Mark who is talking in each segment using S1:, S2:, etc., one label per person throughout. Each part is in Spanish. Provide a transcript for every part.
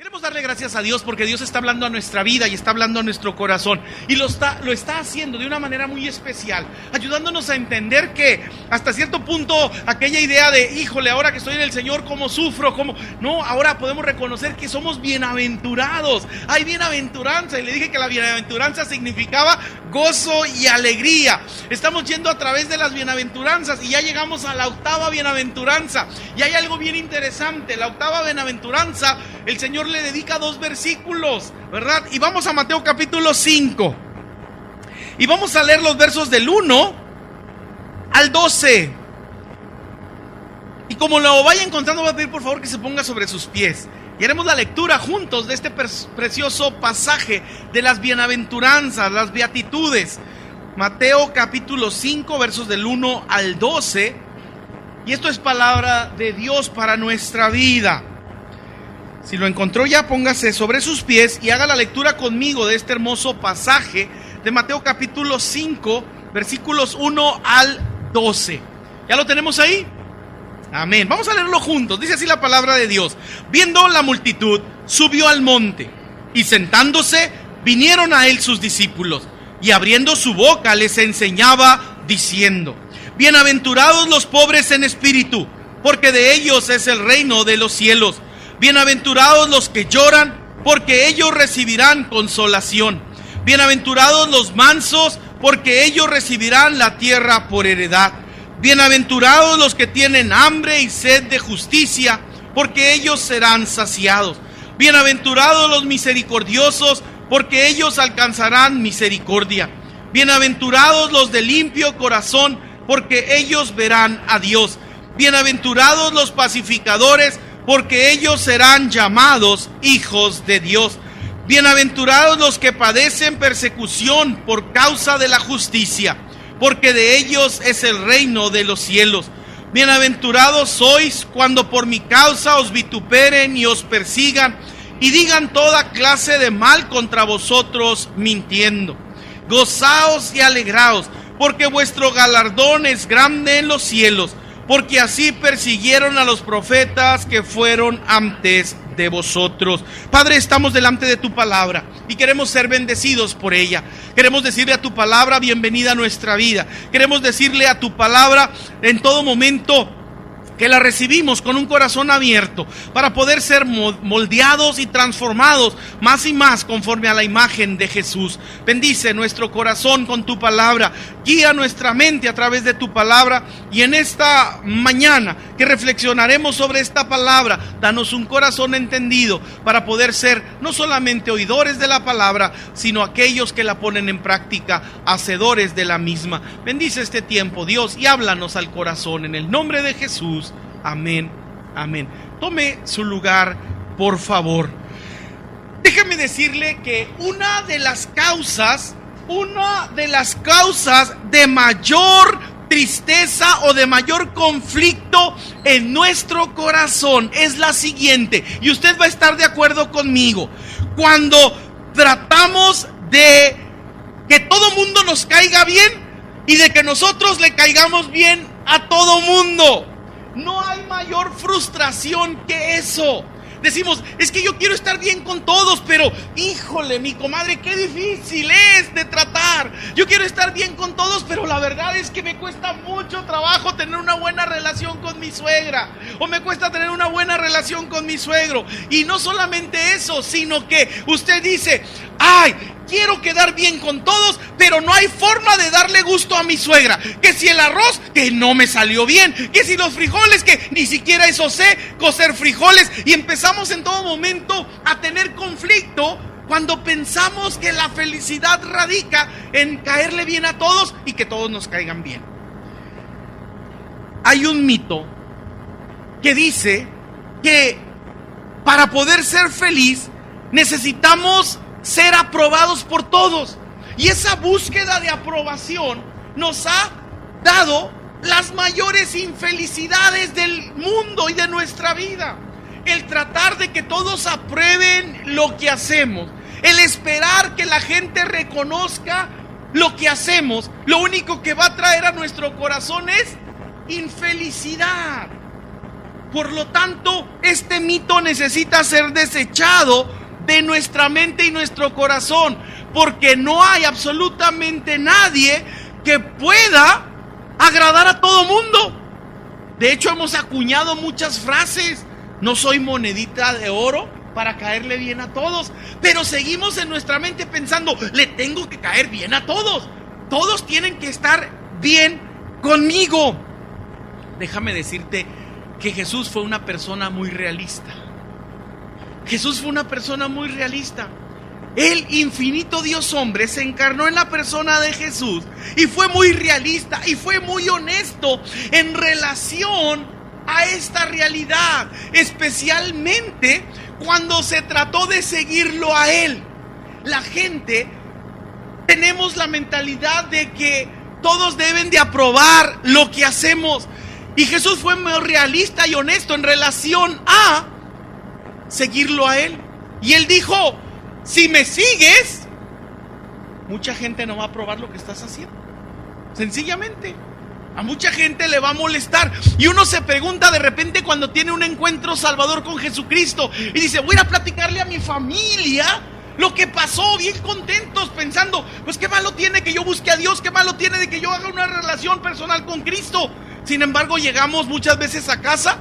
S1: Queremos darle gracias a Dios porque Dios está hablando a nuestra vida y está hablando a nuestro corazón. Y lo está haciendo de una manera muy especial, ayudándonos a entender que hasta cierto punto aquella idea de, híjole, ahora que estoy en el Señor, ¿cómo sufro? ¿Cómo? No, ahora podemos reconocer que somos bienaventurados. Hay bienaventuranza, y le dije que la bienaventuranza significaba gozo y alegría. Estamos yendo a través de las bienaventuranzas y ya llegamos a la octava bienaventuranza. Y hay algo bien interesante. La octava bienaventuranza, el Señor le dedica 2 versículos, ¿verdad? Y vamos a Mateo capítulo 5 y vamos a leer los versos del 1 al 12. Y como lo vaya encontrando, voy a pedir por favor que se ponga sobre sus pies y haremos la lectura juntos de este precioso pasaje de las bienaventuranzas, las beatitudes. Mateo capítulo 5, versos del 1 al 12. Y esto es palabra de Dios para nuestra vida. Si lo encontró ya, póngase sobre sus pies y haga la lectura conmigo de este hermoso pasaje de Mateo capítulo 5, versículos 1 al 12. ¿Ya lo tenemos ahí? Amén. Vamos a leerlo juntos. Dice así la palabra de Dios. Viendo la multitud, subió al monte, y sentándose, vinieron a él sus discípulos, y abriendo su boca les enseñaba, diciendo: Bienaventurados los pobres en espíritu, porque de ellos es el reino de los cielos. Bienaventurados los que lloran, porque ellos recibirán consolación. Bienaventurados los mansos, porque ellos recibirán la tierra por heredad. Bienaventurados los que tienen hambre y sed de justicia, porque ellos serán saciados. Bienaventurados los misericordiosos, porque ellos alcanzarán misericordia. Bienaventurados los de limpio corazón, porque ellos verán a Dios. Bienaventurados los pacificadores, porque ellos serán llamados hijos de Dios. Bienaventurados los que padecen persecución por causa de la justicia, porque de ellos es el reino de los cielos. Bienaventurados sois cuando por mi causa os vituperen y os persigan, y digan toda clase de mal contra vosotros mintiendo. Gozaos y alegraos, porque vuestro galardón es grande en los cielos, porque así persiguieron a los profetas que fueron antes de vosotros. Padre, estamos delante de tu palabra y queremos ser bendecidos por ella. Queremos decirle a tu palabra, bienvenida a nuestra vida. Queremos decirle a tu palabra en todo momento que la recibimos con un corazón abierto para poder ser moldeados y transformados más y más conforme a la imagen de Jesús. Bendice nuestro corazón con tu palabra, guía nuestra mente a través de tu palabra, y en esta mañana que reflexionaremos sobre esta palabra, danos un corazón entendido para poder ser no solamente oidores de la palabra, sino aquellos que la ponen en práctica, hacedores de la misma. Bendice este tiempo, Dios, y háblanos al corazón en el nombre de Jesús. Amén, amén. Tome su lugar, por favor. Déjeme decirle que una de las causas de mayor tristeza o de mayor conflicto en nuestro corazón es la siguiente, y usted va a estar de acuerdo conmigo: cuando tratamos de que todo mundo nos caiga bien y de que nosotros le caigamos bien a todo mundo. No hay mayor frustración que eso. Decimos, es que yo quiero estar bien con todos, pero híjole, mi comadre, qué difícil es de tratar. Yo quiero estar bien con todos, pero la verdad es que me cuesta mucho trabajo tener una buena relación con mi suegra, o me cuesta tener una buena relación con mi suegro. Y no solamente eso, sino que usted dice, ay, quiero quedar bien con todos, pero no hay forma de darle gusto a mi suegra. Que si el arroz, que no me salió bien. Que si los frijoles, que ni siquiera eso sé, cocer frijoles. Y empezamos en todo momento a tener conflicto cuando pensamos que la felicidad radica en caerle bien a todos y que todos nos caigan bien. Hay un mito que dice que para poder ser feliz necesitamos ser aprobados por todos, y esa búsqueda de aprobación nos ha dado las mayores infelicidades del mundo y de nuestra vida. El tratar de que todos aprueben lo que hacemos, el esperar que la gente reconozca lo que hacemos, lo único que va a traer a nuestro corazón es infelicidad. Por lo tanto, este mito necesita ser desechado de nuestra mente y nuestro corazón, porque no hay absolutamente nadie que pueda agradar a todo mundo. De hecho, hemos acuñado muchas frases. No soy monedita de oro para caerle bien a todos, pero seguimos en nuestra mente pensando, le tengo que caer bien a todos. Todos tienen que estar bien conmigo. Déjame decirte que Jesús fue una persona muy realista. Jesús fue una persona muy realista. El infinito Dios hombre se encarnó en la persona de Jesús y fue muy realista y fue muy honesto en relación a esta realidad, especialmente cuando se trató de seguirlo a Él. La gente tenemos la mentalidad de que todos deben de aprobar lo que hacemos, y Jesús fue muy realista y honesto en relación a seguirlo a Él. Y Él dijo: si me sigues, mucha gente no va a aprobar lo que estás haciendo. Sencillamente, a mucha gente le va a molestar. Y uno se pregunta de repente cuando tiene un encuentro salvador con Jesucristo y dice: voy a platicarle a mi familia lo que pasó, bien contentos, pensando, pues qué malo tiene que yo busque a Dios, qué malo tiene de que yo haga una relación personal con Cristo. Sin embargo, llegamos muchas veces a casa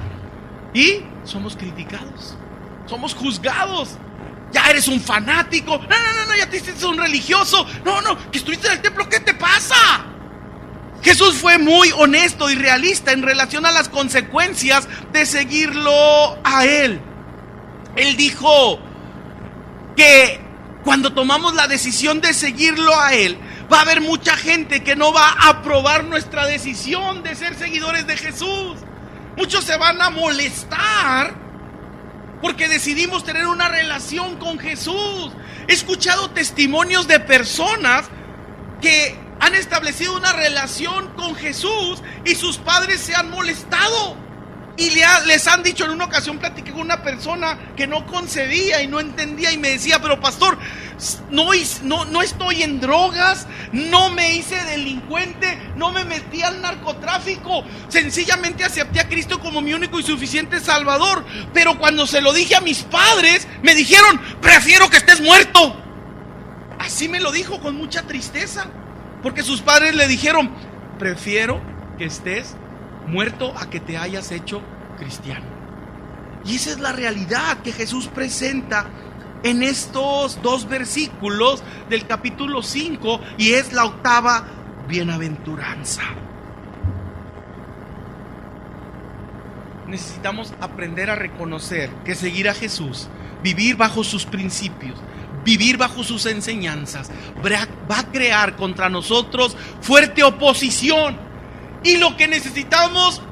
S1: y somos criticados, somos juzgados. Ya eres un fanático, no, ya te hiciste un religioso, no, que estuviste en el templo, ¿qué te pasa? Jesús fue muy honesto y realista en relación a las consecuencias de seguirlo a Él. Él dijo que cuando tomamos la decisión de seguirlo a Él, va a haber mucha gente que no va a aprobar nuestra decisión de ser seguidores de Jesús. Muchos se van a molestar porque decidimos tener una relación con Jesús. He escuchado testimonios de personas que han establecido una relación con Jesús y sus padres se han molestado y les han dicho. En una ocasión platiqué con una persona que no concebía y no entendía y me decía: pero pastor, no estoy en drogas, no me hice delincuente, no me metí al narcotráfico, sencillamente acepté a Cristo como mi único y suficiente Salvador. Pero cuando se lo dije a mis padres, me dijeron: prefiero que estés muerto. Así me lo dijo, con mucha tristeza, porque sus padres le dijeron: prefiero que estés muerto a que te hayas hecho cristiano. Y esa es la realidad que Jesús presenta en estos dos versículos del capítulo 5, y es la octava bienaventuranza. Necesitamos aprender a reconocer que seguir a Jesús, vivir bajo sus principios, vivir bajo sus enseñanzas, va a crear contra nosotros fuerte oposición. Y lo que necesitamos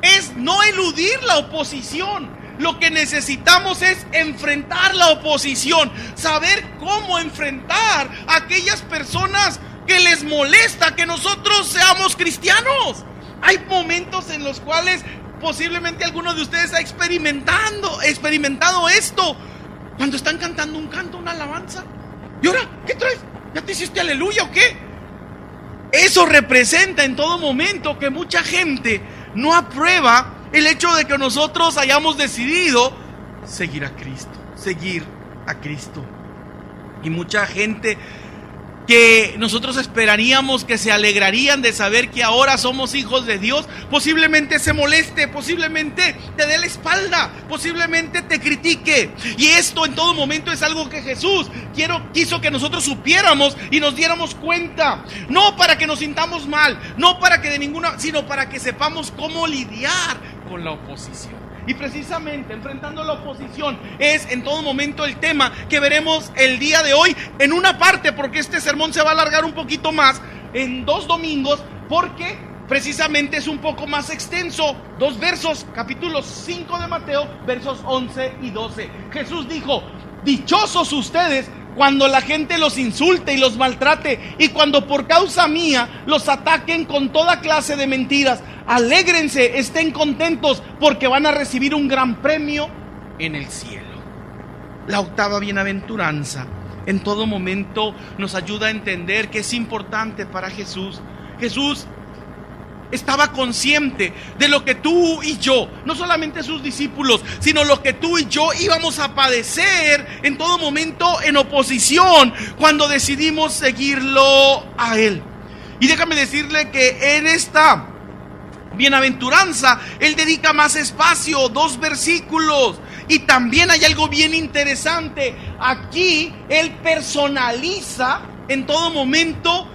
S1: es no eludir la oposición. Lo que necesitamos es enfrentar la oposición, saber cómo enfrentar a aquellas personas que les molesta que nosotros seamos cristianos. Hay momentos en los cuales posiblemente alguno de ustedes ha experimentado esto. Cuando están cantando un canto, una alabanza, y ahora, ¿qué traes? ¿Ya te hiciste aleluya o qué? Eso representa en todo momento que mucha gente no aprueba el hecho de que nosotros hayamos decidido seguir a Cristo. Y mucha gente que nosotros esperaríamos que se alegrarían de saber que ahora somos hijos de Dios, posiblemente se moleste, posiblemente te dé la espalda, posiblemente te critique. Y esto en todo momento es algo que Jesús quiso que nosotros supiéramos y nos diéramos cuenta, no para que nos sintamos mal, no para que sino para que sepamos cómo lidiar con la oposición. Y precisamente enfrentando la oposición es en todo momento el tema que veremos el día de hoy en una parte, porque este sermón se va a alargar un poquito más en 2 domingos, porque precisamente es un poco más extenso. 2 versos, capítulo 5 de Mateo, versos 11 y 12. Jesús dijo: dichosos ustedes cuando la gente los insulte y los maltrate, y cuando por causa mía los ataquen con toda clase de mentiras. Alégrense, estén contentos, porque van a recibir un gran premio en el cielo. La octava bienaventuranza en todo momento nos ayuda a entender que es importante para Jesús. Jesús estaba consciente de lo que tú y yo, no solamente sus discípulos, sino lo que tú y yo íbamos a padecer en todo momento en oposición cuando decidimos seguirlo a Él. Y déjame decirle que en esta bienaventuranza Él dedica más espacio, 2 versículos. Y también hay algo bien interesante. Aquí Él personaliza en todo momento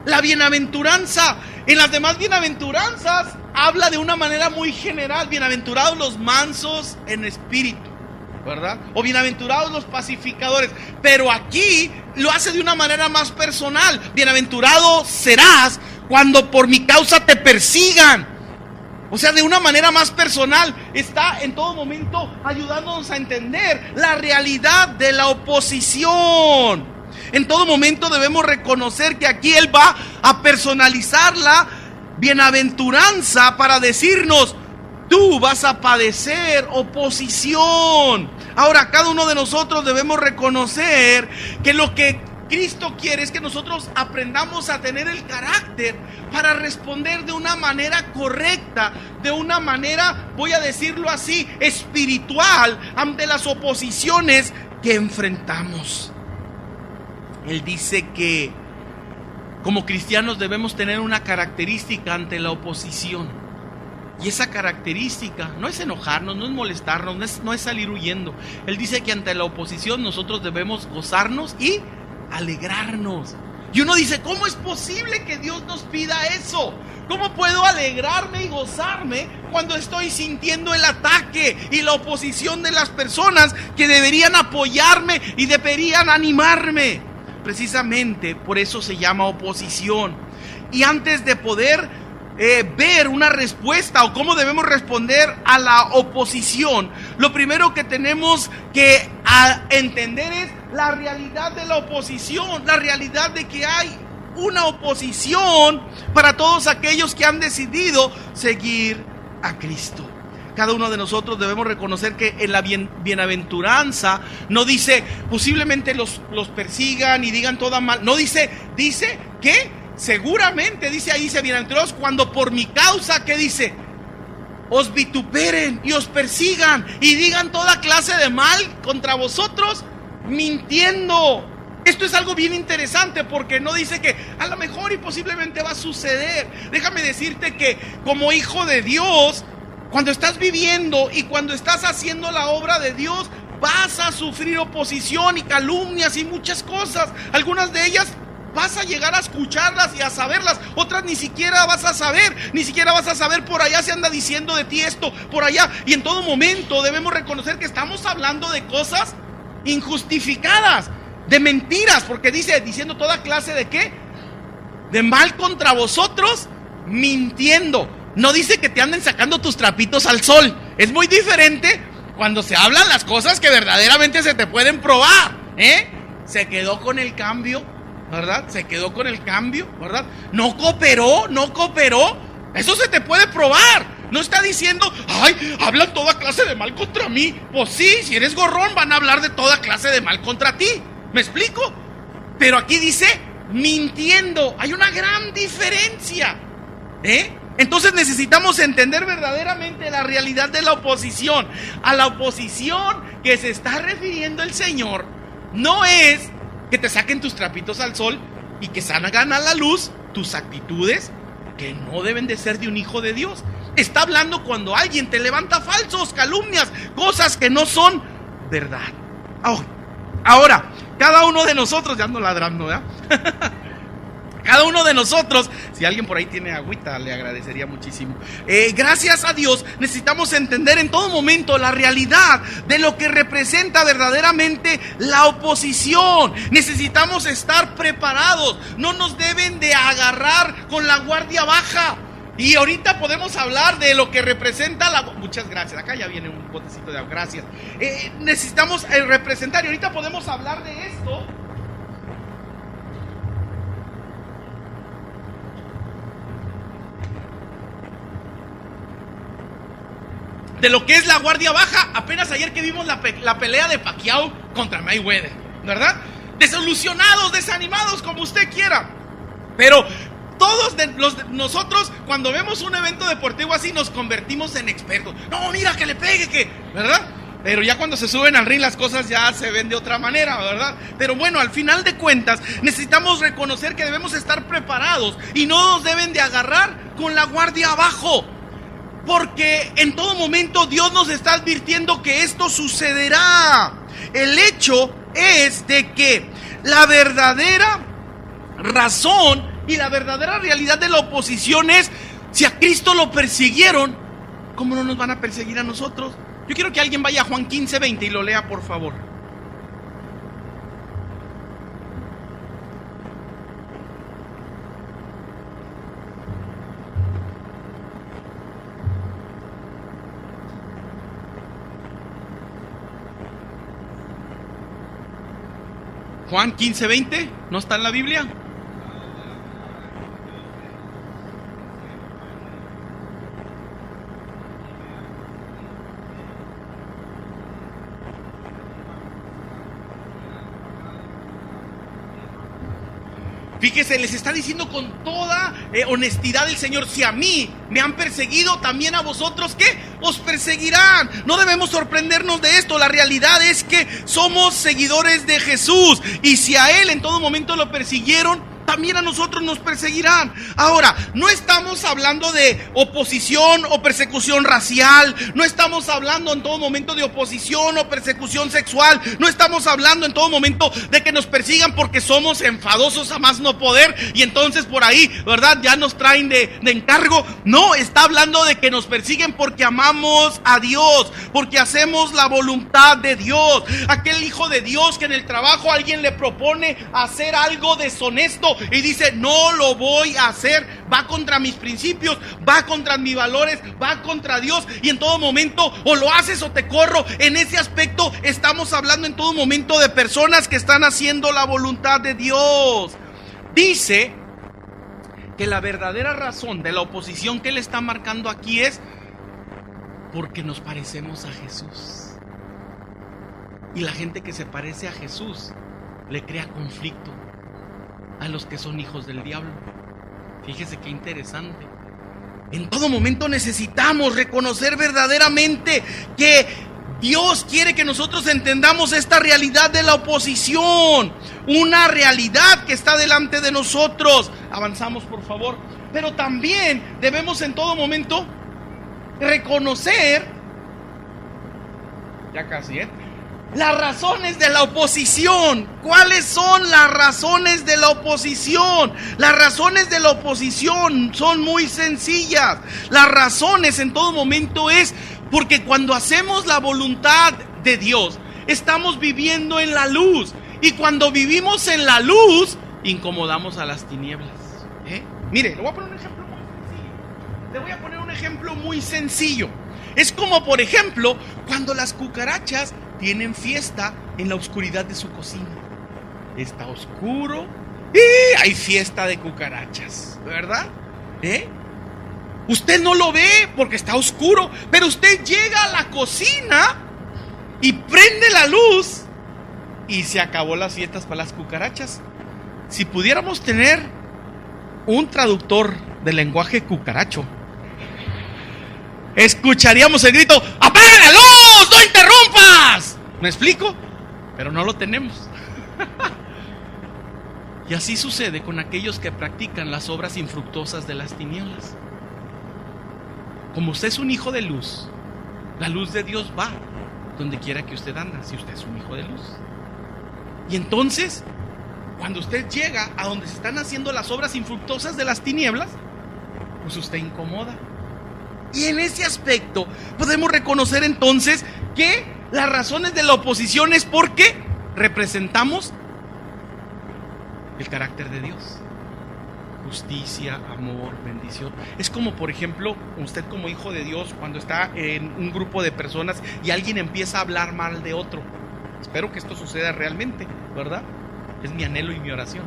S1: la bienaventuranza. En las demás bienaventuranzas habla de una manera muy general. Bienaventurados los mansos en espíritu, ¿verdad? O bienaventurados los pacificadores. Pero aquí lo hace de una manera más personal. Bienaventurado serás cuando por mi causa te persigan. O sea, de una manera más personal. Está en todo momento ayudándonos a entender la realidad de la oposición. En todo momento debemos reconocer que aquí Él va a personalizar la bienaventuranza para decirnos: tú vas a padecer oposición. Ahora, cada uno de nosotros debemos reconocer que lo que Cristo quiere es que nosotros aprendamos a tener el carácter para responder de una manera correcta, de una manera, voy a decirlo así, espiritual, ante las oposiciones que enfrentamos. Él dice que como cristianos debemos tener una característica ante la oposición. Y esa característica no es enojarnos, no es molestarnos, no es salir huyendo. Él dice que ante la oposición nosotros debemos gozarnos y alegrarnos. Y uno dice: ¿cómo es posible que Dios nos pida eso? ¿Cómo puedo alegrarme y gozarme cuando estoy sintiendo el ataque y la oposición de las personas que deberían apoyarme y deberían animarme? Precisamente por eso se llama oposición. Y antes de poder ver una respuesta o cómo debemos responder a la oposición, lo primero que tenemos que entender es la realidad de la oposición, la realidad de que hay una oposición para todos aquellos que han decidido seguir a Cristo. Cada uno de nosotros debemos reconocer que en la bienaventuranza no dice posiblemente los persigan y digan toda mal. No dice que seguramente, dice ahí, dice bienaventurados cuando por mi causa, ¿qué dice? Os vituperen y os persigan y digan toda clase de mal contra vosotros, mintiendo. Esto es algo bien interesante porque no dice que a lo mejor y posiblemente va a suceder. Déjame decirte que como hijo de Dios, cuando estás viviendo y cuando estás haciendo la obra de Dios, vas a sufrir oposición y calumnias y muchas cosas. Algunas de ellas vas a llegar a escucharlas y a saberlas, otras ni siquiera vas a saber, por allá se anda diciendo de ti esto, por allá. Y en todo momento debemos reconocer que estamos hablando de cosas injustificadas, de mentiras, porque diciendo toda clase de ¿qué? De mal contra vosotros, mintiendo. No dice que te anden sacando tus trapitos al sol. Es muy diferente cuando se hablan las cosas que verdaderamente se te pueden probar. Se quedó con el cambio, ¿verdad? ¿Verdad? No cooperó. Eso se te puede probar. No está diciendo: ay, hablan toda clase de mal contra mí. Pues sí, si eres gorrón van a hablar de toda clase de mal contra ti. ¿Me explico? Pero aquí dice mintiendo. Hay una gran diferencia. Entonces necesitamos entender verdaderamente la realidad de la oposición. A la oposición que se está refiriendo el Señor no es que te saquen tus trapitos al sol y que salgan a la luz tus actitudes que no deben de ser de un hijo de Dios. Está hablando cuando alguien te levanta falsos, calumnias, cosas que no son verdad. Ahora, cada uno de nosotros, ya ando ladrando, ¿verdad? Cada uno de nosotros, si alguien por ahí tiene agüita, le agradecería muchísimo. Gracias a Dios, necesitamos entender en todo momento la realidad de lo que representa verdaderamente la oposición. Necesitamos estar preparados, no nos deben de agarrar con la guardia baja. Y ahorita podemos hablar de lo que representa la... Muchas gracias, acá ya viene un botecito de agua, gracias. Necesitamos representar y ahorita podemos hablar de esto. De lo que es la guardia baja. Apenas ayer que vimos la pelea de Pacquiao contra Mayweather, ¿verdad? Desilusionados, desanimados, como usted quiera. Pero nosotros cuando vemos un evento deportivo así nos convertimos en expertos. No, mira que le pegue, que, ¿verdad? Pero ya cuando se suben al ring las cosas ya se ven de otra manera, ¿verdad? Pero bueno, al final de cuentas necesitamos reconocer que debemos estar preparados y no nos deben de agarrar con la guardia abajo, porque en todo momento Dios nos está advirtiendo que esto sucederá. El hecho es de que la verdadera razón y la verdadera realidad de la oposición es: si a Cristo lo persiguieron, ¿cómo no nos van a perseguir a nosotros? Yo quiero que alguien vaya a Juan 15:20 y lo lea, por favor. Juan 15:20, ¿no está en la Biblia? Fíjese, les está diciendo con toda honestidad el Señor: si a mí me han perseguido, también a vosotros, ¿qué? Os perseguirán. No debemos sorprendernos de esto. La realidad es que somos seguidores de Jesús, y si a Él en todo momento lo persiguieron, también a nosotros nos perseguirán. Ahora, no estamos hablando de oposición o persecución racial, no estamos hablando en todo momento de oposición o persecución sexual, no estamos hablando en todo momento de que nos persigan porque somos enfadosos a más no poder y entonces por ahí, ¿verdad?, ya nos traen de encargo. No, está hablando de que nos persiguen porque amamos a Dios, porque hacemos la voluntad de Dios. Aquel hijo de Dios que en el trabajo alguien le propone hacer algo deshonesto y dice: no lo voy a hacer, va contra mis principios, va contra mis valores, va contra Dios, y en todo momento o lo haces o te corro. En ese aspecto estamos hablando en todo momento de personas que están haciendo la voluntad de Dios. Dice que la verdadera razón de la oposición que él está marcando aquí es porque nos parecemos a Jesús, y la gente que se parece a Jesús le crea conflicto a los que son hijos del diablo. Fíjese qué interesante. En todo momento necesitamos reconocer verdaderamente que Dios quiere que nosotros entendamos esta realidad de la oposición, una realidad que está delante de nosotros. Avanzamos, por favor. Pero también debemos en todo momento reconocer, ya casi, las razones de la oposición. ¿Cuáles son las razones de la oposición? Las razones de la oposición son muy sencillas. Las razones en todo momento es porque cuando hacemos la voluntad de Dios, estamos viviendo en la luz. Y cuando vivimos en la luz, incomodamos a las tinieblas. Mire, le voy a poner un ejemplo muy sencillo. Le voy a poner un ejemplo muy sencillo. Es como, por ejemplo, cuando las cucarachas tienen fiesta en la oscuridad de su cocina. Está oscuro y hay fiesta de cucarachas, ¿verdad? Usted no lo ve porque está oscuro, pero usted llega a la cocina y prende la luz y se acabó las fiestas para las cucarachas. Si pudiéramos tener un traductor de lenguaje cucaracho, escucharíamos el grito: ¡apaga la luz! ¡No interrumpas! ¿Me explico? Pero no lo tenemos. Y así sucede con aquellos que practican las obras infructuosas de las tinieblas. Como usted es un hijo de luz, la luz de Dios va donde quiera que usted anda, si usted es un hijo de luz. Y entonces, cuando usted llega a donde se están haciendo las obras infructuosas de las tinieblas, pues usted incomoda. Y en ese aspecto podemos reconocer entonces que las razones de la oposición es porque representamos el carácter de Dios: justicia, amor, bendición. Es como, por ejemplo, usted como hijo de Dios, cuando está en un grupo de personas y alguien empieza a hablar mal de otro. Espero que esto suceda realmente, ¿verdad? Es mi anhelo y mi oración.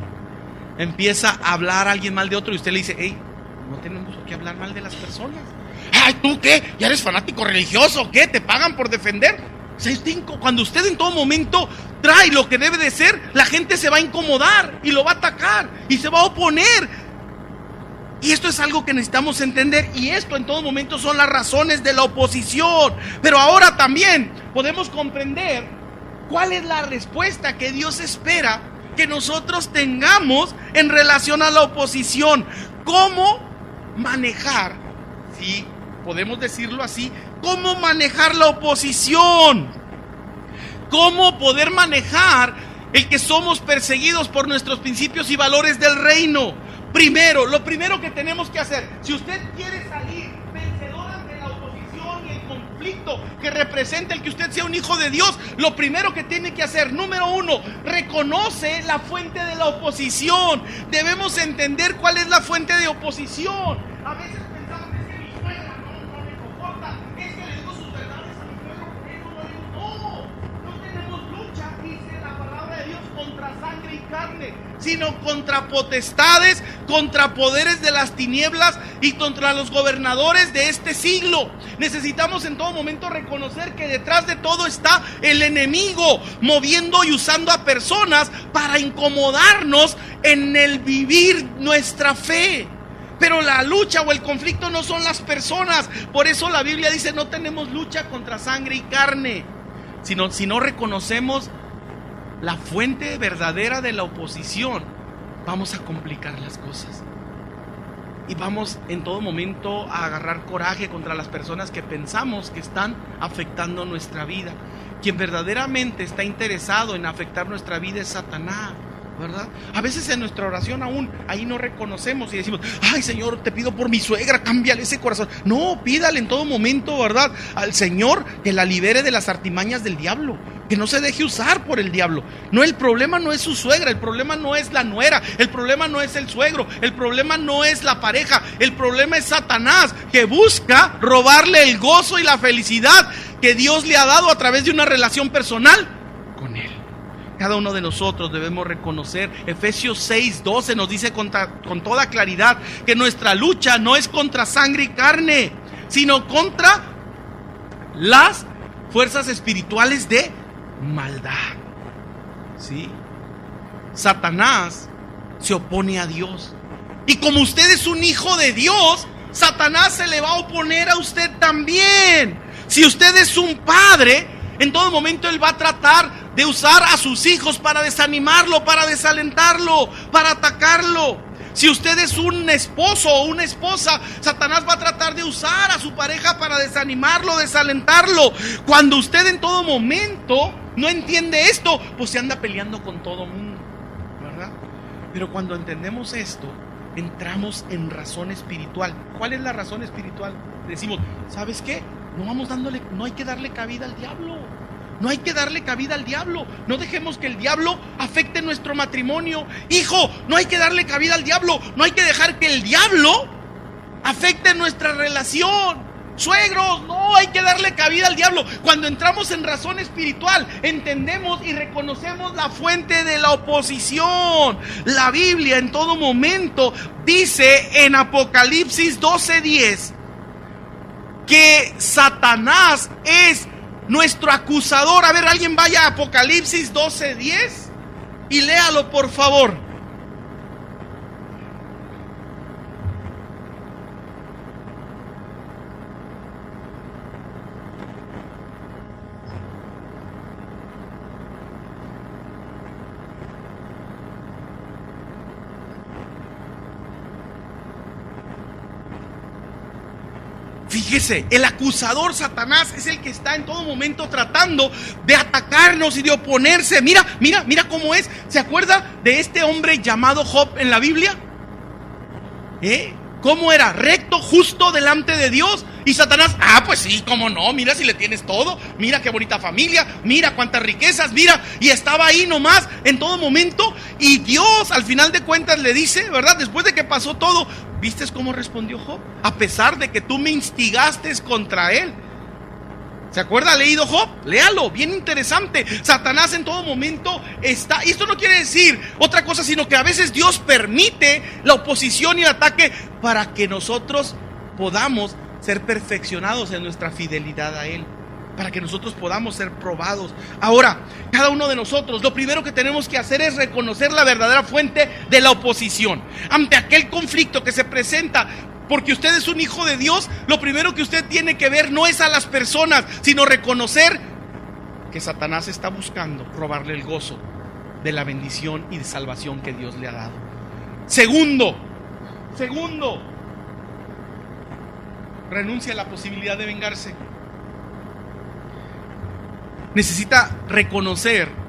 S1: Empieza a hablar a alguien mal de otro y usted le dice: hey, no tenemos que hablar mal de las personas. Ay, ¿tú qué? ¿Ya eres fanático religioso? ¿Qué? ¿Te pagan por defender? Cuando usted en todo momento trae lo que debe de ser, la gente se va a incomodar y lo va a atacar y se va a oponer. Y esto es algo que necesitamos entender, y esto en todo momento son las razones de la oposición. Pero ahora también podemos comprender cuál es la respuesta que Dios espera que nosotros tengamos en relación a la oposición. ¿Cómo manejar, si podemos decirlo así, cómo manejar la oposición? ¿Cómo poder manejar el que somos perseguidos por nuestros principios y valores del reino? Primero, lo primero que tenemos que hacer, si usted quiere salir vencedor ante la oposición y el conflicto que representa el que usted sea un hijo de Dios, lo primero que tiene que hacer, número uno, reconoce la fuente de la oposición. Debemos entender cuál es la fuente de oposición. A veces pensamos, es que mi suegra no me soporta, es que le digo sus verdades a mi suegro, por eso no digo. No tenemos lucha, dice la palabra de Dios, contra sangre y carne, sino contra potestades, contra poderes de las tinieblas y contra los gobernadores de este siglo. Necesitamos en todo momento reconocer que detrás de todo está el enemigo, moviendo y usando a personas para incomodarnos en el vivir nuestra fe. Pero la lucha o el conflicto no son las personas. Por eso la Biblia dice: no tenemos lucha contra sangre y carne, sino si no reconocemos la fuente verdadera de la oposición, vamos a complicar las cosas. Y vamos en todo momento a agarrar coraje contra las personas que pensamos que están afectando nuestra vida. Quien verdaderamente está interesado en afectar nuestra vida es Satanás, ¿verdad? A veces en nuestra oración aún ahí no reconocemos y decimos: ay, Señor, te pido por mi suegra, cámbiale ese corazón. No, pídale en todo momento, ¿verdad?, al Señor que la libere de las artimañas del diablo, que no se deje usar por el diablo. No, el problema no es su suegra, el problema no es la nuera, el problema no es el suegro, el problema no es la pareja, el problema es Satanás, que busca robarle el gozo y la felicidad que Dios le ha dado a través de una relación personal con él. Cada uno de nosotros debemos reconocer, Efesios 6:12 nos dice con toda claridad que nuestra lucha no es contra sangre y carne, sino contra las fuerzas espirituales de maldad. ¿Sí? Satanás se opone a Dios, y como usted es un hijo de Dios, Satanás se le va a oponer a usted también. Si usted es un padre, en todo momento él va a tratar de usar a sus hijos para desanimarlo, para desalentarlo, para atacarlo. Si usted es un esposo o una esposa, Satanás va a tratar de usar a su pareja para desanimarlo, desalentarlo. Cuando usted en todo momento no entiende esto, pues se anda peleando con todo mundo, ¿verdad? Pero cuando entendemos esto, entramos en razón espiritual. ¿Cuál es la razón espiritual? Decimos: ¿sabes qué? No hay que darle cabida al diablo. No hay que darle cabida al diablo. No dejemos que el diablo afecte nuestro matrimonio. Hijo, no hay que darle cabida al diablo. No hay que dejar que el diablo afecte nuestra relación. Suegros, no hay que darle cabida al diablo. Cuando entramos en razón espiritual, entendemos y reconocemos la fuente de la oposición. La Biblia en todo momento dice en Apocalipsis 12:10 que Satanás es nuestro acusador. A ver, alguien vaya a Apocalipsis 12:10 y léalo, por favor. Fíjese, el acusador Satanás es el que está en todo momento tratando de atacarnos y de oponerse. Mira cómo es. ¿Se acuerda de este hombre llamado Job en la Biblia? ¿Cómo era? Recto, justo delante de Dios. Y Satanás, pues sí, cómo no, mira si le tienes todo, mira qué bonita familia, mira cuántas riquezas, mira, y estaba ahí nomás en todo momento. Y Dios al final de cuentas le dice, ¿verdad? Después de que pasó todo, ¿viste cómo respondió Job? A pesar de que tú me instigaste contra él. ¿Se acuerda? ¿Ha leído Job? Léalo, bien interesante. Satanás en todo momento está, y esto no quiere decir otra cosa, sino que a veces Dios permite la oposición y el ataque para que nosotros podamos ser perfeccionados en nuestra fidelidad a Él. para que nosotros podamos ser probados. Ahora, cada uno de nosotros, lo primero que tenemos que hacer es reconocer la verdadera fuente de la oposición. Ante aquel conflicto que se presenta, porque usted es un hijo de Dios, lo primero que usted tiene que ver no es a las personas, sino reconocer que Satanás está buscando robarle el gozo de la bendición y de salvación que Dios le ha dado. Segundo, renuncia a la posibilidad de vengarse. Necesita reconocer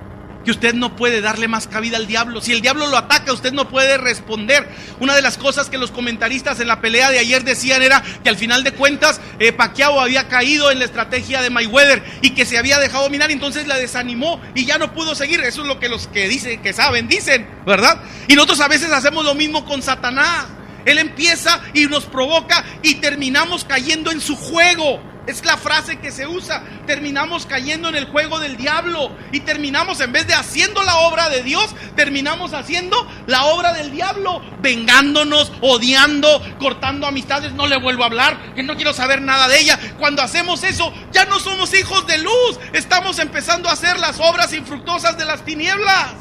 S1: que usted no puede darle más cabida al diablo. Si el diablo lo ataca, usted no puede responder. Una de las cosas que los comentaristas en la pelea de ayer decían era que al final de cuentas Pacquiao había caído en la estrategia de Mayweather y que se había dejado dominar, entonces la desanimó y ya no pudo seguir. Eso es lo que los que dicen, que saben, dicen, ¿verdad? Y nosotros a veces hacemos lo mismo con Satanás. Él empieza y nos provoca y terminamos cayendo en su juego. Es la frase que se usa. Terminamos cayendo en el juego del diablo y terminamos, en vez de haciendo la obra de Dios, terminamos haciendo la obra del diablo, vengándonos, odiando, cortando amistades. No le vuelvo a hablar, que no quiero saber nada de ella. Cuando hacemos eso, ya no somos hijos de luz, estamos empezando a hacer las obras infructuosas de las tinieblas.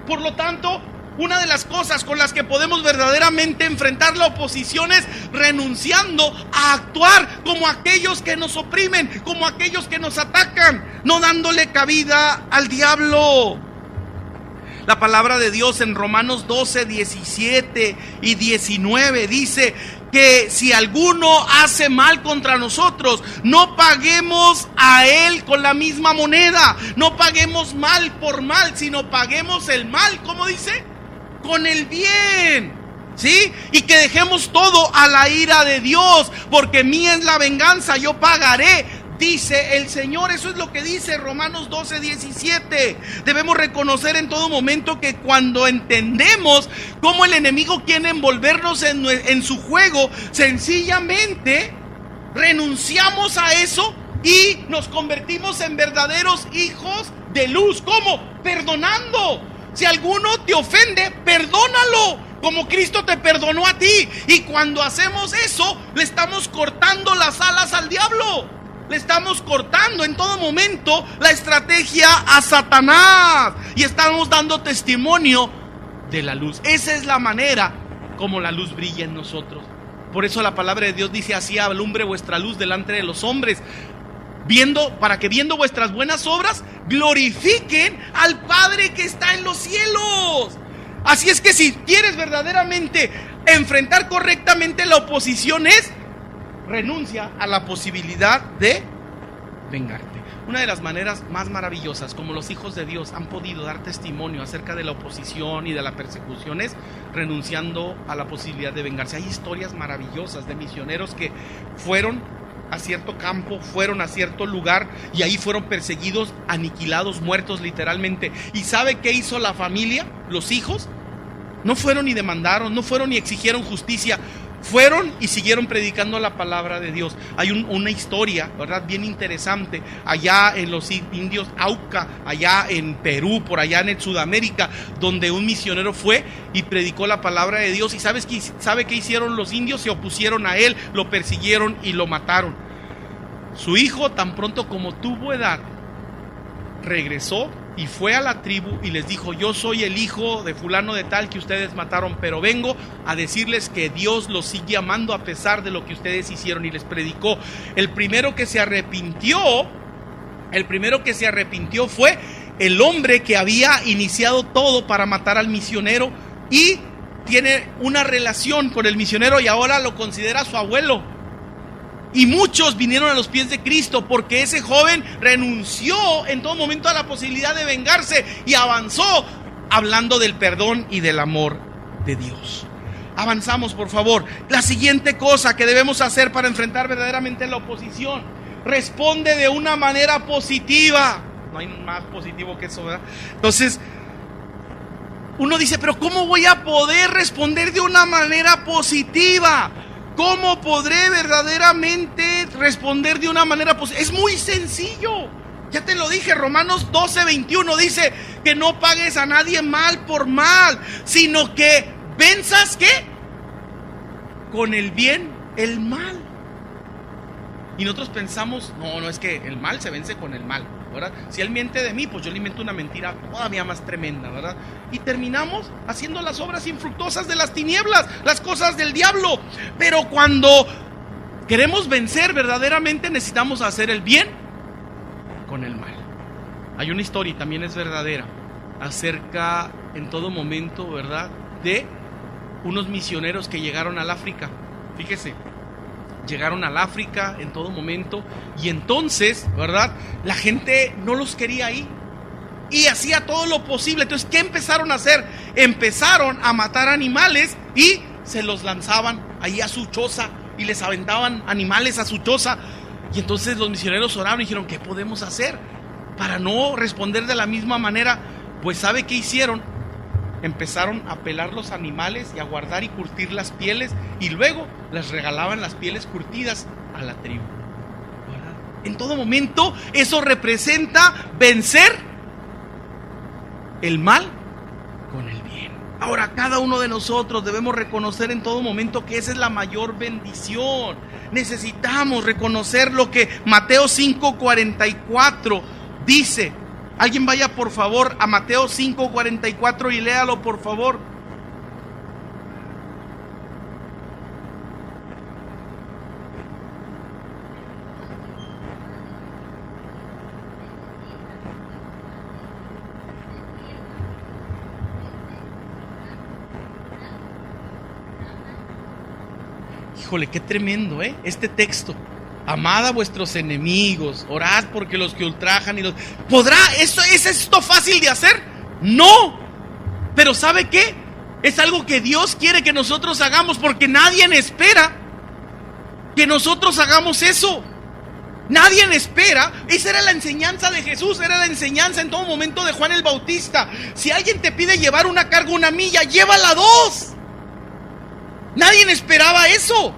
S1: Por lo tanto, una de las cosas con las que podemos verdaderamente enfrentar la oposición es renunciando a actuar como aquellos que nos oprimen, como aquellos que nos atacan, no dándole cabida al diablo. La palabra de Dios en Romanos 12, 17 y 19 dice que si alguno hace mal contra nosotros, no paguemos a él con la misma moneda, no paguemos mal por mal, sino paguemos el mal, ¿cómo dice? Con el bien, ¿sí? Y que dejemos todo a la ira de Dios, porque mía es la venganza, yo pagaré, dice el Señor. Eso es lo que dice Romanos 12, 17. Debemos reconocer en todo momento que cuando entendemos cómo el enemigo quiere envolvernos en su juego, sencillamente renunciamos a eso y nos convertimos en verdaderos hijos de luz. ¿Cómo? Perdonando. Si alguno te ofende, perdónalo, como Cristo te perdonó a ti. Y cuando hacemos eso, le estamos cortando las alas al diablo. Le estamos cortando en todo momento la estrategia a Satanás. Y estamos dando testimonio de la luz. Esa es la manera como la luz brilla en nosotros. Por eso la palabra de Dios dice: así alumbre vuestra luz delante de los hombres, para que viendo vuestras buenas obras glorifiquen al Padre que está en los cielos. Así es que si quieres verdaderamente enfrentar correctamente la oposición, renuncia a la posibilidad de vengarte. Una de las maneras más maravillosas como los hijos de Dios han podido dar testimonio acerca de la oposición y de la persecución es renunciando a la posibilidad de vengarse. Hay historias maravillosas de misioneros que fueron a cierto campo, fueron a cierto lugar y ahí fueron perseguidos, aniquilados, muertos literalmente. ¿Y sabe qué hizo la familia? Los hijos no fueron y demandaron, no fueron y exigieron justicia, fueron y siguieron predicando la palabra de Dios. Hay una historia, ¿verdad?, bien interesante allá en los indios Auca, allá en Perú, por allá en Sudamérica, donde un misionero fue y predicó la palabra de Dios. ¿Y sabe qué hicieron los indios? Se opusieron a él, lo persiguieron y lo mataron. Su hijo, tan pronto como tuvo edad, regresó y fue a la tribu y les dijo: yo soy el hijo de fulano de tal que ustedes mataron, pero vengo a decirles que Dios los sigue amando a pesar de lo que ustedes hicieron. Y les predicó. El primero que se arrepintió fue el hombre que había iniciado todo para matar al misionero y tiene una relación con el misionero y ahora lo considera su abuelo. Y muchos vinieron a los pies de Cristo porque ese joven renunció en todo momento a la posibilidad de vengarse y avanzó hablando del perdón y del amor de Dios. Avanzamos, por favor. La siguiente cosa que debemos hacer para enfrentar verdaderamente la oposición: responde de una manera positiva. No hay más positivo que eso, ¿verdad? Entonces, uno dice: pero ¿cómo voy a poder responder de una manera positiva? ¿Cómo podré verdaderamente responder de una manera positiva? Es muy sencillo. Ya te lo dije, Romanos 12, 21 dice que no pagues a nadie mal por mal, sino que venzas, ¿qué? Con el bien el mal. Y nosotros pensamos, no, es que el mal se vence con el mal, ¿verdad? Si él miente de mí, pues yo le invento una mentira todavía más tremenda, ¿verdad? Y terminamos haciendo las obras infructuosas de las tinieblas, las cosas del diablo. Pero cuando queremos vencer verdaderamente, necesitamos hacer el bien con el mal. Hay una historia, y también es verdadera, acerca en todo momento, ¿verdad?, de unos misioneros que llegaron al África. Fíjese, llegaron al África en todo momento, y entonces, ¿verdad?, la gente no los quería ahí y hacía todo lo posible. Entonces, ¿qué empezaron a hacer? Empezaron a matar animales y se los lanzaban ahí a su choza, y les aventaban animales a su choza. Y entonces los misioneros oraron y dijeron, ¿qué podemos hacer para no responder de la misma manera? Pues ¿sabe qué hicieron? Empezaron a pelar los animales y a guardar y curtir las pieles, y luego les regalaban las pieles curtidas a la tribu. ¿Verdad? En todo momento eso representa vencer el mal con el bien. Ahora, cada uno de nosotros debemos reconocer en todo momento que esa es la mayor bendición. Necesitamos reconocer lo que Mateo 5:44 dice. Alguien vaya por favor a Mateo 5:44 y léalo por favor. Híjole, qué tremendo, este texto. Amad a vuestros enemigos, orad porque los que ultrajan y los... ¿Podrá es esto fácil de hacer? No. Pero ¿sabe qué? Es algo que Dios quiere que nosotros hagamos, porque nadie espera que nosotros hagamos eso. Nadie espera. Esa era la enseñanza de Jesús, era la enseñanza en todo momento de Juan el Bautista. Si alguien te pide llevar una carga 1 milla, llévala 2. Nadie esperaba eso.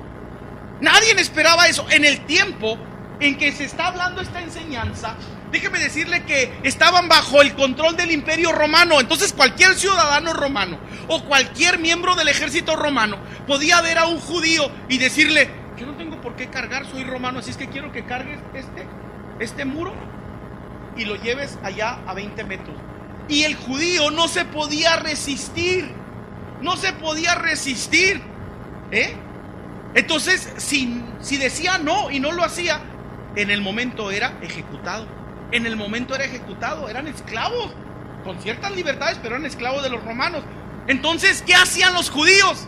S1: Nadie esperaba eso. En el tiempo en que se está hablando esta enseñanza, déjeme decirle que estaban bajo el control del Imperio Romano. Entonces cualquier ciudadano romano o cualquier miembro del ejército romano podía ver a un judío y decirle, yo no tengo por qué cargar, soy romano, así es que quiero que cargues este muro y lo lleves allá a 20 metros. Y el judío no se podía resistir. No se podía resistir. Entonces, si decía no y no lo hacía, en el momento era ejecutado. En el momento era ejecutado. Eran esclavos, con ciertas libertades, pero eran esclavos de los romanos. Entonces, ¿qué hacían los judíos?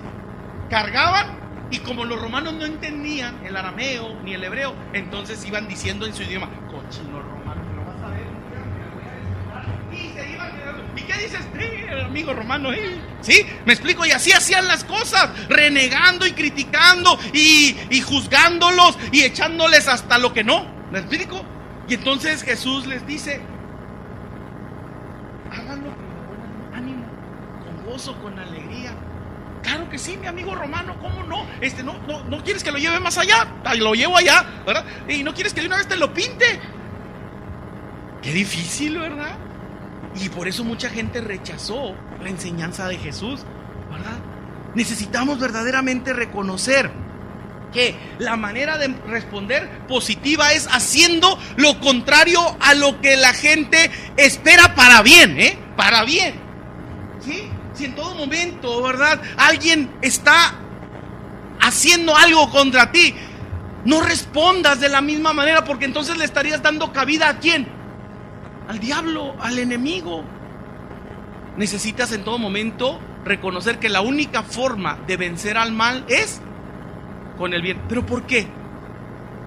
S1: Cargaban, y como los romanos no entendían el arameo ni el hebreo, entonces iban diciendo en su idioma, cochino romano, ¿lo vas a ver? Y se iban quedando. ¿Y qué dices? Amigo romano, ¿sí? ¿Me explico? Y así hacían las cosas, renegando y criticando y juzgándolos y echándoles hasta lo que no. ¿Me explico? Y entonces Jesús les dice, háganlo con ánimo, con gozo, con alegría. Claro que sí, mi amigo romano, ¿cómo no? No quieres que lo lleve más allá, lo llevo allá, ¿verdad? Y no quieres que de una vez te lo pinte. Qué difícil, ¿verdad? Y por eso mucha gente rechazó la enseñanza de Jesús, ¿verdad? Necesitamos verdaderamente reconocer que la manera de responder positiva es haciendo lo contrario a lo que la gente espera para bien, para bien. ¿Sí? Si en todo momento, ¿verdad?, alguien está haciendo algo contra ti, no respondas de la misma manera, porque entonces le estarías dando cabida ¿a quién? Al diablo, al enemigo. Necesitas en todo momento reconocer que la única forma de vencer al mal es con el bien. ¿Pero por qué?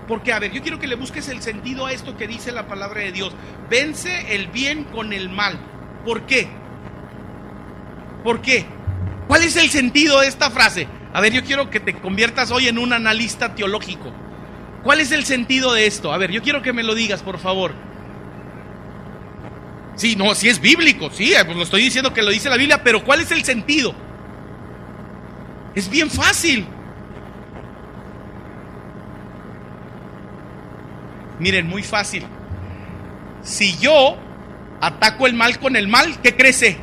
S1: Porque, a ver, yo quiero que le busques el sentido a esto que dice la palabra de Dios. Vence el bien con el mal. ¿Por qué? ¿Por qué? ¿Cuál es el sentido de esta frase? A ver, yo quiero que te conviertas hoy en un analista teológico. ¿Cuál es el sentido de esto? A ver, yo quiero que me lo digas, por favor. Sí, no, sí es bíblico, sí, pues lo estoy diciendo que lo dice la Biblia, pero ¿cuál es el sentido? Es bien fácil. Miren, muy fácil. Si yo ataco el mal con el mal, ¿qué crece?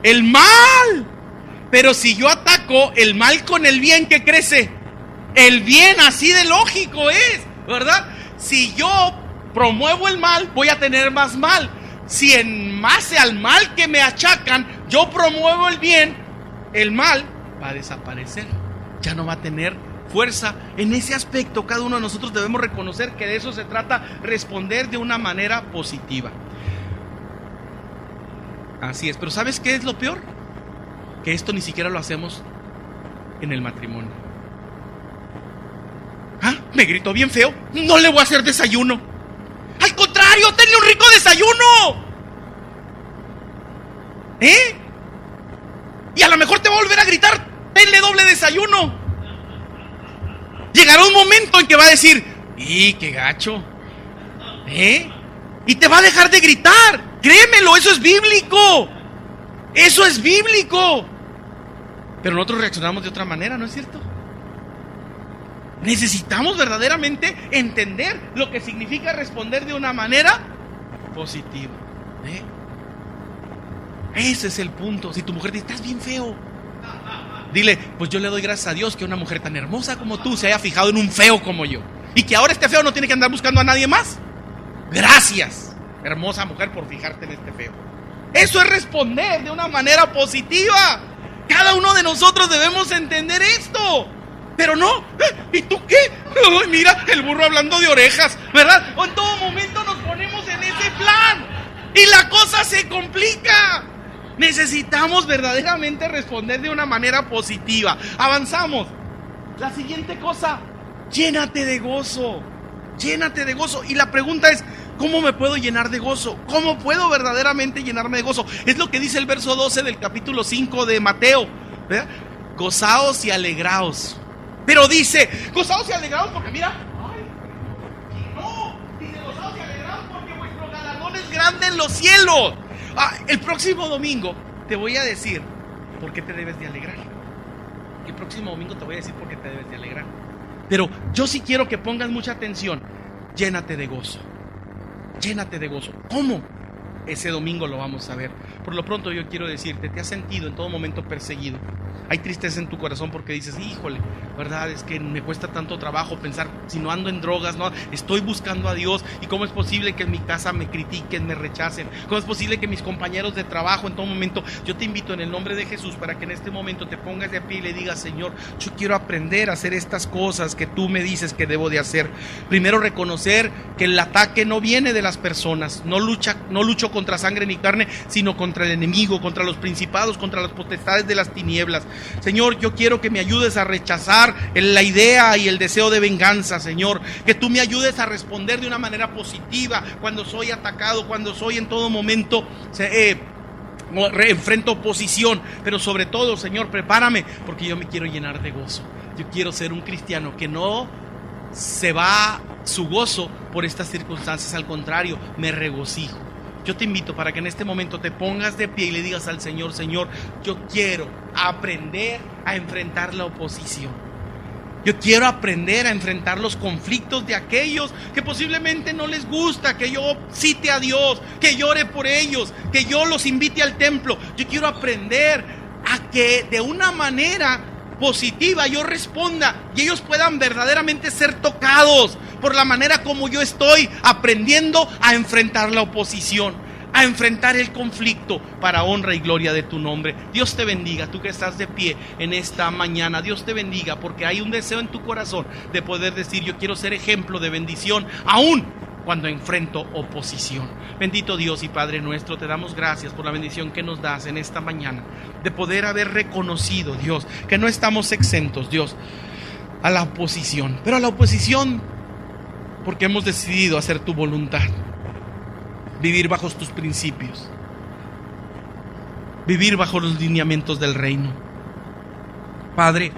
S1: El mal. Pero si yo ataco el mal con el bien, ¿qué crece? El bien. Así de lógico es. ¿verdad? Si yo promuevo el mal, voy a tener más mal. Si en base al mal que me achacan, yo promuevo el bien, el mal va a desaparecer. Ya no va a tener fuerza. En ese aspecto, cada uno de nosotros debemos reconocer que de eso se trata, responder de una manera positiva. Así es, pero ¿sabes qué es lo peor? Que esto ni siquiera lo hacemos en el matrimonio. ¿Ah? Me gritó bien feo, no le voy a hacer desayuno. Al contrario, tenle un rico desayuno. Y a lo mejor te va a volver a gritar, tenle doble desayuno. Llegará un momento en que va a decir, ¡y qué gacho! Y te va a dejar de gritar. Créemelo, eso es bíblico. Eso es bíblico. Pero nosotros reaccionamos de otra manera, ¿no es cierto? Necesitamos verdaderamente entender lo que significa responder de una manera positiva. Ese es el punto. Si tu mujer te dice, estás bien feo, dile, pues yo le doy gracias a Dios que una mujer tan hermosa como tú se haya fijado en un feo como yo, y que ahora este feo no tiene que andar buscando a nadie más. Gracias, hermosa mujer, por fijarte en este feo. Eso es responder de una manera positiva. Cada uno de nosotros debemos entender esto. Pero no, ¿y tú qué? Ay, mira, el burro hablando de orejas, ¿verdad? O en todo momento nos ponemos en ese plan y la cosa se complica. Necesitamos verdaderamente responder de una manera positiva. Avanzamos. La siguiente cosa, llénate de gozo. Llénate de gozo. Y la pregunta es, ¿cómo me puedo llenar de gozo? ¿Cómo puedo verdaderamente llenarme de gozo? Es lo que dice el verso 12 del capítulo 5 de Mateo, ¿verdad? Gozaos y alegraos. Pero dice, gozaos y alegraos porque mira, dice gozaos y alegraos porque vuestro galardón es grande en los cielos. El próximo domingo te voy a decir por qué te debes de alegrar. El próximo domingo te voy a decir por qué te debes de alegrar. Pero yo sí quiero que pongas mucha atención. Llénate de gozo. Llénate de gozo. ¿Cómo? Ese domingo lo vamos a ver. Por lo pronto yo quiero decirte, ¿te has sentido en todo momento perseguido? Hay tristeza en tu corazón porque dices, híjole, verdad es que me cuesta tanto trabajo pensar, si no ando en drogas, no, estoy buscando a Dios, y cómo es posible que en mi casa me critiquen, me rechacen, cómo es posible que mis compañeros de trabajo en todo momento. Yo te invito en el nombre de Jesús para que en este momento te pongas de pie y le digas, Señor, yo quiero aprender a hacer estas cosas que tú me dices que debo de hacer. Primero, reconocer que el ataque no viene de las personas, no lucho contra sangre ni carne, sino contra el enemigo, contra los principados, contra las potestades de las tinieblas. Señor, yo quiero que me ayudes a rechazar la idea y el deseo de venganza, Señor, que tú me ayudes a responder de una manera positiva cuando soy atacado, cuando soy en todo momento enfrento oposición. Pero sobre todo, Señor, prepárame porque yo me quiero llenar de gozo. Yo quiero ser un cristiano que no se va su gozo por estas circunstancias, al contrario, me regocijo. Yo te invito para que en este momento te pongas de pie y le digas al Señor, Señor, yo quiero aprender a enfrentar la oposición. Yo quiero aprender a enfrentar los conflictos de aquellos que posiblemente no les gusta que yo cite a Dios, que llore por ellos, que yo los invite al templo. Yo quiero aprender a que de una manera positiva yo responda y ellos puedan verdaderamente ser tocados por la manera como yo estoy aprendiendo a enfrentar la oposición, a enfrentar el conflicto para honra y gloria de tu nombre. Dios te bendiga, tú que estás de pie en esta mañana. Dios te bendiga porque hay un deseo en tu corazón de poder decir, yo quiero ser ejemplo de bendición aún cuando enfrento oposición. Bendito Dios y Padre nuestro, te damos gracias por la bendición que nos das en esta mañana, de poder haber reconocido, Dios, que no estamos exentos, Dios, a la oposición, pero a la oposición porque hemos decidido hacer tu voluntad, vivir bajo tus principios, vivir bajo los lineamientos del reino. Padre,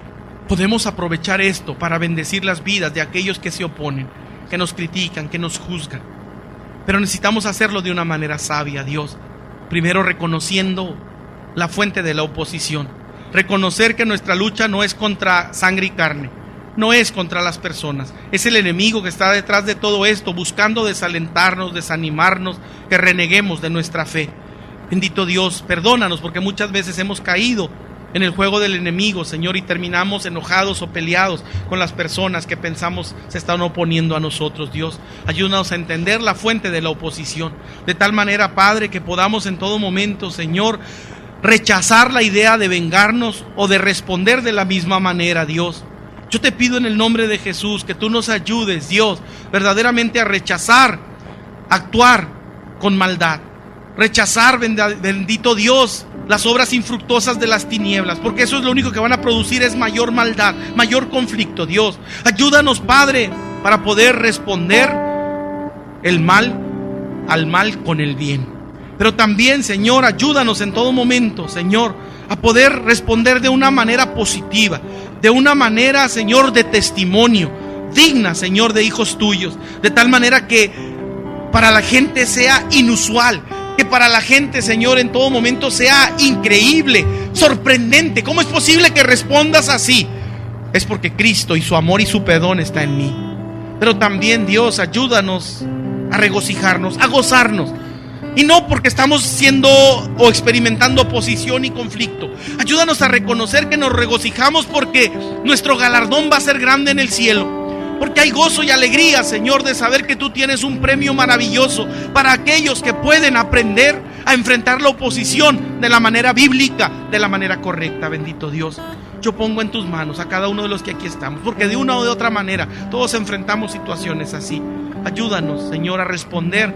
S1: podemos aprovechar esto para bendecir las vidas de aquellos que se oponen, que nos critican, que nos juzgan, pero necesitamos hacerlo de una manera sabia, Dios. Primero, reconociendo la fuente de la oposición, reconocer que nuestra lucha no es contra sangre y carne, no es contra las personas, es el enemigo que está detrás de todo esto, buscando desalentarnos, desanimarnos, que reneguemos de nuestra fe. Bendito Dios, perdónanos porque muchas veces hemos caído en el juego del enemigo, Señor, y terminamos enojados o peleados con las personas que pensamos se están oponiendo a nosotros, Dios. Ayúdanos a entender la fuente de la oposición, de tal manera, Padre, que podamos en todo momento, Señor, rechazar la idea de vengarnos o de responder de la misma manera, Dios. Yo te pido en el nombre de Jesús que tú nos ayudes, Dios, verdaderamente a rechazar, actuar con maldad. Rechazar, bendito Dios, las obras infructuosas de las tinieblas, porque eso es lo único que van a producir, es mayor maldad, mayor conflicto, Dios. Ayúdanos, Padre, para poder responder el mal al mal con el bien. Pero también, Señor, ayúdanos en todo momento, Señor, a poder responder de una manera positiva, de una manera, Señor, de testimonio, digna, Señor, de hijos tuyos, de tal manera que para la gente sea inusual, que para la gente, Señor, en todo momento sea increíble, sorprendente. ¿Cómo es posible que respondas así? Es porque Cristo y su amor y su perdón está en mí. Pero también, Dios, ayúdanos a regocijarnos, a gozarnos. Y no porque estamos siendo o experimentando oposición y conflicto. Ayúdanos a reconocer que nos regocijamos porque nuestro galardón va a ser grande en el cielo. Porque hay gozo y alegría, Señor, de saber que tú tienes un premio maravilloso para aquellos que pueden aprender a enfrentar la oposición de la manera bíblica, de la manera correcta. Bendito Dios, yo pongo en tus manos a cada uno de los que aquí estamos, porque de una o de otra manera todos enfrentamos situaciones así. Ayúdanos, Señor, a responder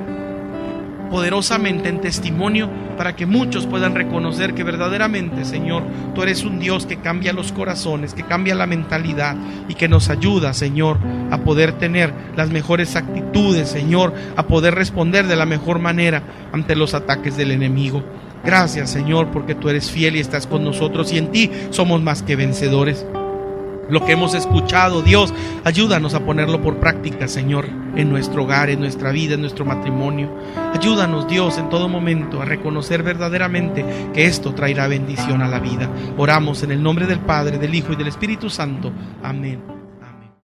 S1: poderosamente en testimonio, para que muchos puedan reconocer que verdaderamente, Señor, tú eres un Dios que cambia los corazones, que cambia la mentalidad y que nos ayuda, Señor, a poder tener las mejores actitudes, Señor, a poder responder de la mejor manera ante los ataques del enemigo. Gracias, Señor, porque tú eres fiel y estás con nosotros, y en ti somos más que vencedores. Lo que hemos escuchado, Dios, ayúdanos a ponerlo por práctica, Señor, en nuestro hogar, en nuestra vida, en nuestro matrimonio. Ayúdanos, Dios, en todo momento a reconocer verdaderamente que esto traerá bendición a la vida. Oramos en el nombre del Padre, del Hijo y del Espíritu Santo. Amén.